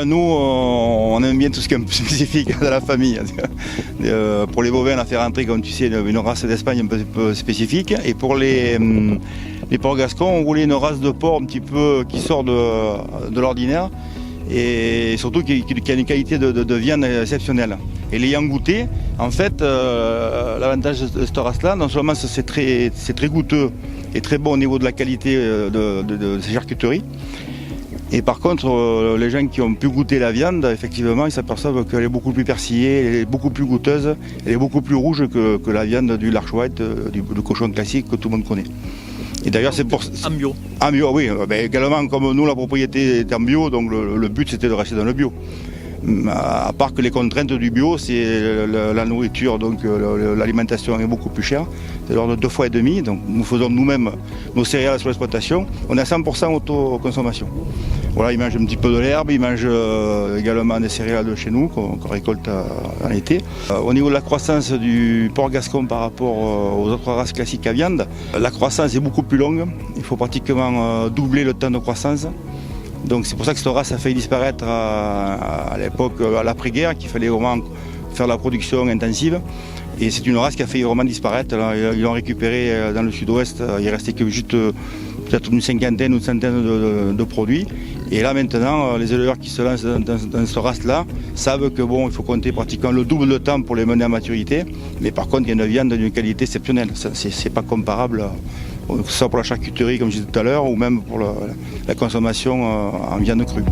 Nous, on aime bien tout ce qui est un peu spécifique dans la famille. Pour les bovins, on a fait rentrer, comme tu sais, une race d'Espagne un peu spécifique. Et pour les porcs gascons, on voulait une race de porc un petit peu qui sort de l'ordinaire et surtout qui a une qualité de viande exceptionnelle. Et l'ayant goûté, en fait, l'avantage de cette race-là, non seulement c'est très goûteux et très bon au niveau de la qualité de ces charcuteries. Et par contre, les gens qui ont pu goûter la viande, effectivement, ils s'aperçoivent qu'elle est beaucoup plus persillée, elle est beaucoup plus goûteuse, elle est beaucoup plus rouge que la viande du large white, du cochon classique que tout le monde connaît. Et d'ailleurs, c'est pour... En bio. En bio, oui. Également, comme nous, la propriété est en bio, donc le but, c'était de rester dans le bio. À part que les contraintes du bio, c'est la nourriture, donc l'alimentation est beaucoup plus chère, c'est de l'ordre de 2 fois et demi, donc nous faisons nous-mêmes nos céréales sur l'exploitation, on est à 100% autoconsommation. Voilà, ils mangent un petit peu de l'herbe, ils mangent également des céréales de chez nous qu'on récolte en été. Au niveau de la croissance du porc gascon par rapport aux autres races classiques à viande, la croissance est beaucoup plus longue, il faut pratiquement doubler le temps de croissance. Donc c'est pour ça que cette race a failli disparaître à l'époque, à l'après-guerre, qu'il fallait vraiment faire la production intensive. Et c'est une race qui a failli vraiment disparaître. Ils l'ont récupérée dans le sud-ouest, il restait que juste peut-être une cinquantaine ou une centaine de produits. Et là maintenant, les éleveurs qui se lancent dans cette race-là savent que il faut compter pratiquement le double de temps pour les mener à maturité. Mais par contre, il y a une viande d'une qualité exceptionnelle. C'est pas comparable, que ce soit pour la charcuterie, comme je disais tout à l'heure, ou même pour la consommation en viande crue.